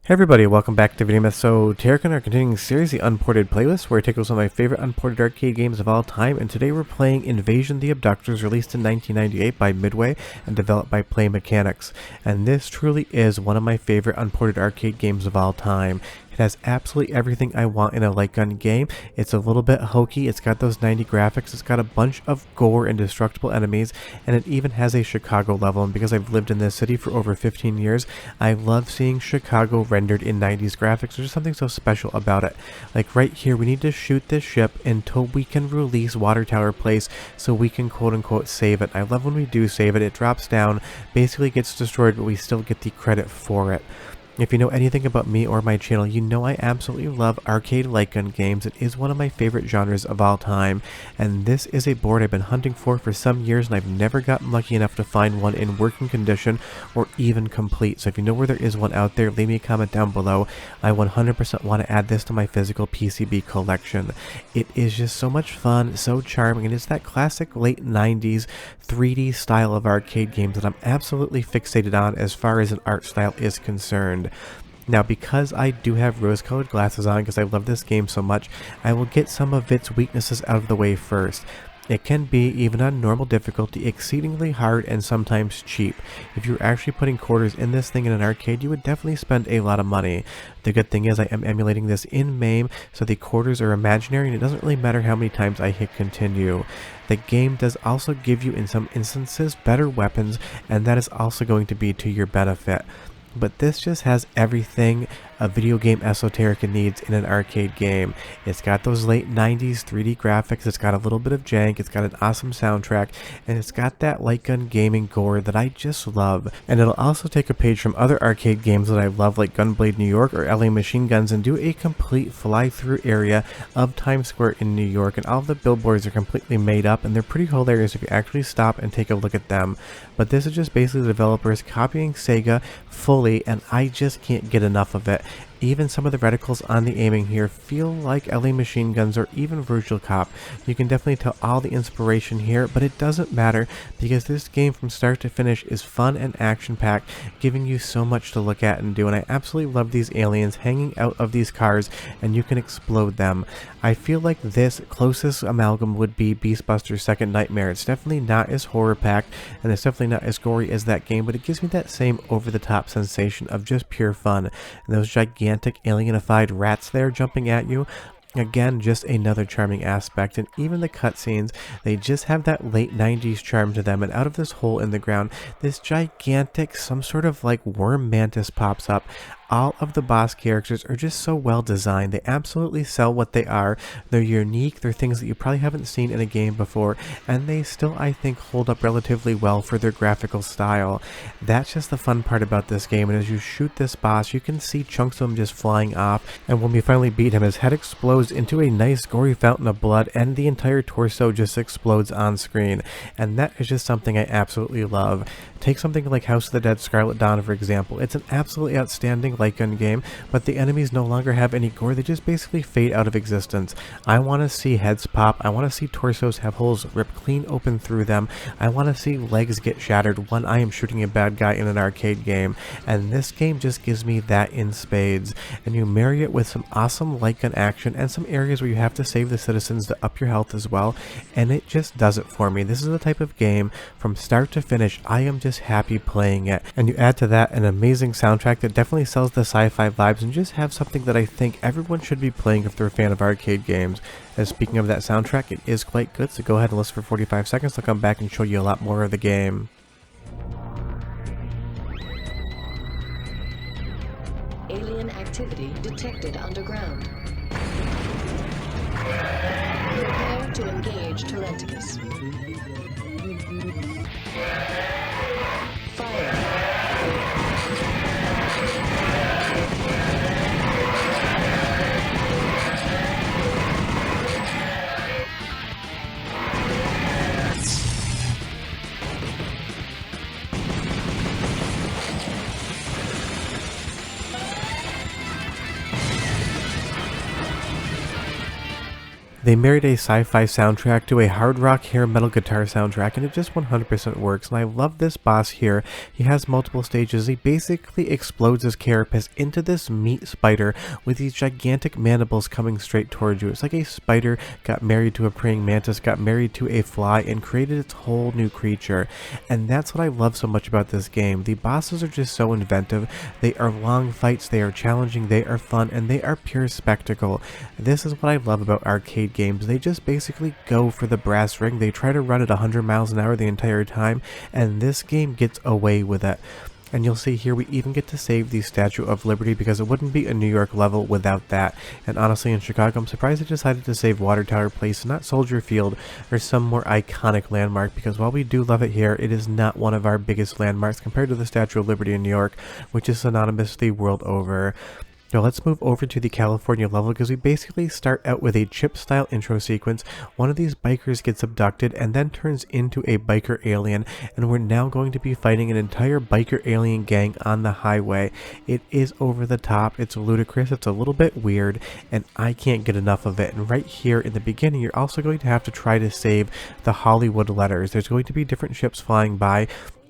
Hey everybody, welcome back to Video Myth. So, Tarek and our continuing series, the Unported Playlist, where I take some of my favorite unported arcade games of all time, and today we're playing Invasion the Abductors, released in 1998 by Midway and developed by Puelinckx. And this truly is one of my favorite unported arcade games of all time. It has absolutely everything I want in a light gun game. It's a little bit hokey, it's got those 90 graphics, it's got a bunch of gore and destructible enemies, and it even has a Chicago level. And because I've lived in this city for over 15 years, I love seeing Chicago rendered in 90s graphics. There's something so special about it. Like right here, we need to shoot this ship until we can release Water Tower Place so we can quote unquote save it. I love when we do save it. It drops down, basically gets destroyed, but we still get the credit for it. If you know anything about me or my channel, you know I absolutely love arcade light gun games. It is one of my favorite genres of all time, and this is a board I've been hunting for some years, and I've never gotten lucky enough to find one in working condition or even complete. So if you know where there is one out there, leave me a comment down below. I 100% want to add this to my physical PCB collection. It is just so much fun, so charming, and it's that classic late 90s 3D style of arcade games that I'm absolutely fixated on as far as an art style is concerned. Now, because I do have rose-colored glasses on because I love this game so much, I will get some of its weaknesses out of the way first. It can be, even on normal difficulty, exceedingly hard and sometimes cheap. If you're actually putting quarters in this thing in an arcade, you would definitely spend a lot of money. The good thing is I am emulating this in MAME, so the quarters are imaginary and it doesn't really matter how many times I hit continue. The game does also give you, in some instances, better weapons, and that is also going to be to your benefit. But this just has everything a video game esoterica needs in an arcade game. It's got those late 90s 3D graphics, it's got a little bit of jank, it's got an awesome soundtrack, and it's got that light gun gaming gore that I just love. And it'll also take a page from other arcade games that I love, like Gunblade New York or LA Machine Guns, and do a complete fly-through area of Times Square in New York. And all of the billboards are completely made up, and they're pretty hilarious if you actually stop and take a look at them. But this is just basically the developers copying Sega fully, and I just can't get enough of it. Even some of the reticles on the aiming here feel like LA Machine Guns or even Virtua Cop. You can definitely tell all the inspiration here, but it doesn't matter because this game from start to finish is fun and action-packed, giving you so much to look at and do. And I absolutely love these aliens hanging out of these cars, and you can explode them. I feel like this closest amalgam would be Beastbuster's Second Nightmare. It's definitely not as horror-packed, and it's definitely not as gory as that game, but it gives me that same over-the-top sensation of just pure fun. And those gigantic alienified rats there jumping at you, again, just another charming aspect. And even the cutscenes, they just have that late 90s charm to them. And out of this hole in the ground, this gigantic, some sort of like worm mantis pops up. All of the boss characters are just so well designed. They absolutely sell what they are. They're unique. They're things that you probably haven't seen in a game before, and they still, I think, hold up relatively well for their graphical style. That's just the fun part about this game. And as you shoot this boss, you can see chunks of him just flying off, and when we finally beat him, his head explodes into a nice gory fountain of blood, and the entire torso just explodes on screen. And that is just something I absolutely love. Take something like House of the Dead Scarlet Dawn, for example. It's an absolutely outstanding light gun game, but the enemies no longer have any gore. They just basically fade out of existence. I want to see heads pop. I want to see torsos have holes ripped clean open through them. I want to see legs get shattered when I am shooting a bad guy in an arcade game. And this game just gives me that in spades. And you marry it with some awesome light gun action and some areas where you have to save the citizens to up your health as well. And it just does it for me. This is the type of game, from start to finish, I am just happy playing it. And you add to that an amazing soundtrack that definitely sells the sci-fi vibes, and just have something that I think everyone should be playing if they're a fan of arcade games. And speaking of that soundtrack, it is quite good, so go ahead and listen for 45 seconds. I'll come back and show you a lot more of the game. Alien activity detected underground. Prepare to engage Puelinckx. Fire. They married a sci-fi soundtrack to a hard rock hair metal guitar soundtrack, and it just 100% works. And I love this boss here. He has multiple stages. He basically explodes his carapace into this meat spider with these gigantic mandibles coming straight towards you. It's like a spider got married to a praying mantis, got married to a fly, and created its whole new creature. And that's what I love so much about this game. The bosses are just so inventive. They are long fights, they are challenging, they are fun, and they are pure spectacle. This is what I love about arcade games. They just basically go for the brass ring. They try to run at 100 miles an hour the entire time, and this game gets away with it. And you'll see here we even get to save the Statue of Liberty, because it wouldn't be a New York level without that. And honestly, in Chicago, I'm surprised they decided to save Water Tower Place and not Soldier Field or some more iconic landmark, because while we do love it here, it is not one of our biggest landmarks compared to the Statue of Liberty in New York, which is synonymous the world over. Now let's move over to the California level, because we basically start out with a chip-style intro sequence. One of these bikers gets abducted and then turns into a biker alien, and we're now going to be fighting an entire biker alien gang on the highway. It is over the top, it's ludicrous, it's a little bit weird, and I can't get enough of it. And right here in the beginning, you're also going to have to try to save the Hollywood letters. There's going to be different ships flying by,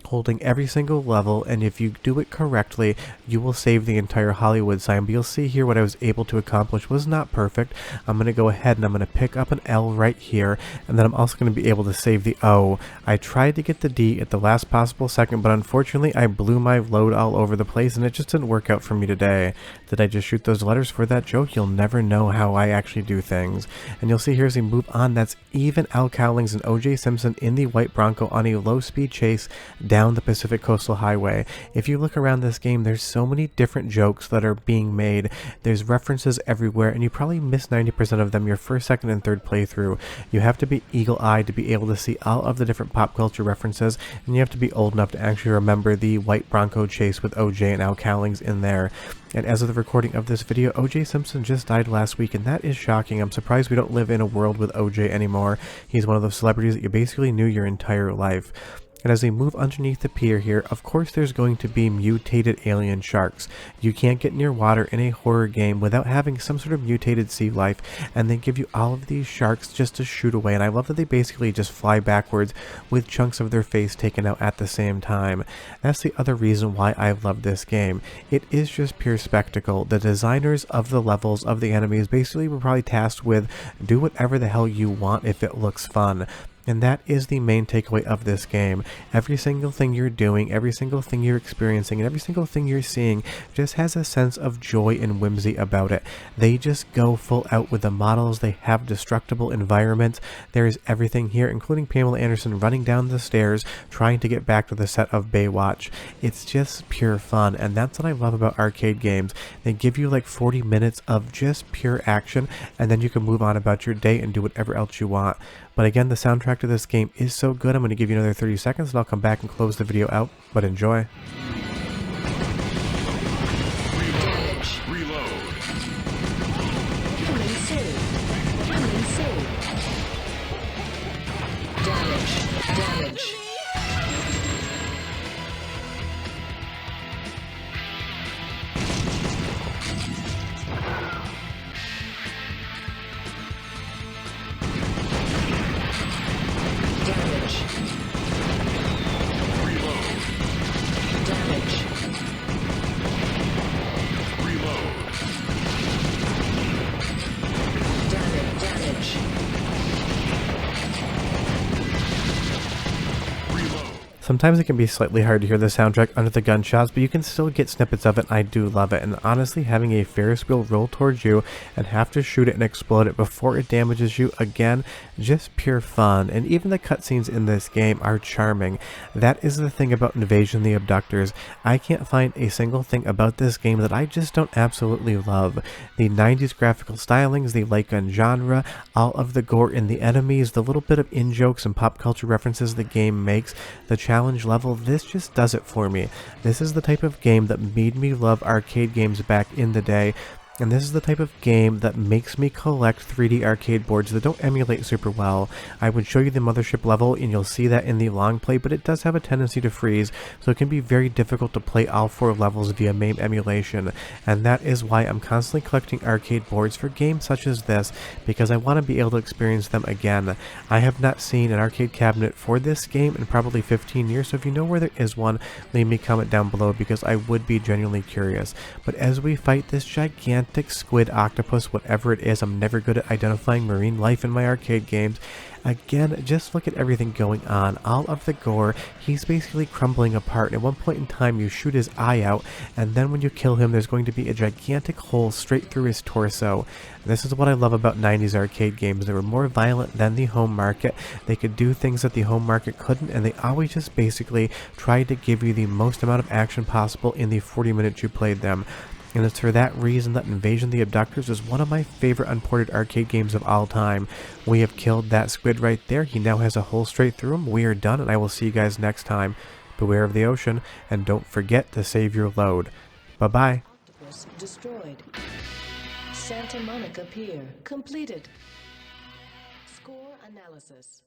holding every single level, and if you do it correctly, you will save the entire Hollywood sign. But you'll see here what I was able to accomplish was not perfect. I'm going to go ahead and I'm going to pick up an L right here, and then I'm also going to be able to save the O. I tried to get the D at the last possible second, but unfortunately I blew my load all over the place, and it just didn't work out for me today. Did I just shoot those letters for that joke? You'll never know how I actually do things. And you'll see here as we move on, that's even Al Cowlings and OJ Simpson in the white Bronco on a low-speed chase down the Pacific Coastal Highway. If you look around this game, there's so many different jokes that are being made. There's references everywhere, and you probably miss 90% of them your first, second, and third playthrough. You have to be eagle-eyed to be able to see all of the different pop culture references, and you have to be old enough to actually remember the white Bronco chase with OJ and Al Cowlings in there. And as of the recording of this video, OJ Simpson just died last week, and that is shocking. I'm surprised we don't live in a world with OJ anymore. He's one of those celebrities that you basically knew your entire life. And as we move underneath the pier here, of course there's going to be mutated alien sharks. You can't get near water in a horror game without having some sort of mutated sea life, and they give you all of these sharks just to shoot away. And I love that they basically just fly backwards with chunks of their face taken out at the same time. That's the other reason why I love this game. It is just pure spectacle. The designers of the levels, of the enemies, basically were probably tasked with do whatever the hell you want if it looks fun. And that is the main takeaway of this game. Every single thing you're doing, every single thing you're experiencing, and every single thing you're seeing just has a sense of joy and whimsy about it. They just go full out with the models. They have destructible environments. There is everything here, including Pamela Anderson running down the stairs trying to get back to the set of Baywatch. It's just pure fun, and that's what I love about arcade games. They give you like 40 minutes of just pure action, and then you can move on about your day and do whatever else you want. But again, the soundtrack to this game is so good, I'm going to give you another 30 seconds and I'll come back and close the video out, but enjoy. Reload. Coming soon. Coming soon. Damage. Sometimes it can be slightly hard to hear the soundtrack under the gunshots, but you can still get snippets of it, and I do love it. And honestly, having a Ferris wheel roll towards you and have to shoot it and explode it before it damages you, again, just pure fun. And even the cutscenes in this game are charming. That is the thing about Invasion the Abductors. I can't find a single thing about this game that I just don't absolutely love. The 90s graphical stylings, the light gun genre, all of the gore in the enemies, the little bit of in-jokes and pop culture references the game makes, the challenge level, this just does it for me. This is the type of game that made me love arcade games back in the day. And this is the type of game that makes me collect 3D arcade boards that don't emulate super well. I would show you the mothership level and you'll see that in the long play, but it does have a tendency to freeze, so it can be very difficult to play all 4 levels via MAME emulation. And that is why I'm constantly collecting arcade boards for games such as this, because I want to be able to experience them again. I have not seen an arcade cabinet for this game in probably 15 years, so if you know where there is one, leave me a comment down below because I would be genuinely curious. But as we fight this gigantic squid, octopus, whatever it is, I'm never good at identifying marine life in my arcade games. Again, just look at everything going on. All of the gore, he's basically crumbling apart. And at one point in time, you shoot his eye out, and then when you kill him, there's going to be a gigantic hole straight through his torso. This is what I love about 90s arcade games. They were more violent than the home market. They could do things that the home market couldn't, and they always just basically tried to give you the most amount of action possible in the 40 minutes you played them. And it's for that reason that Invasion the Abductors is one of my favorite unported arcade games of all time. We have killed that squid right there. He now has a hole straight through him. We are done, and I will see you guys next time. Beware of the ocean, and don't forget to save your load. Bye-bye. Octopus destroyed. Santa Monica Pier completed. Score analysis.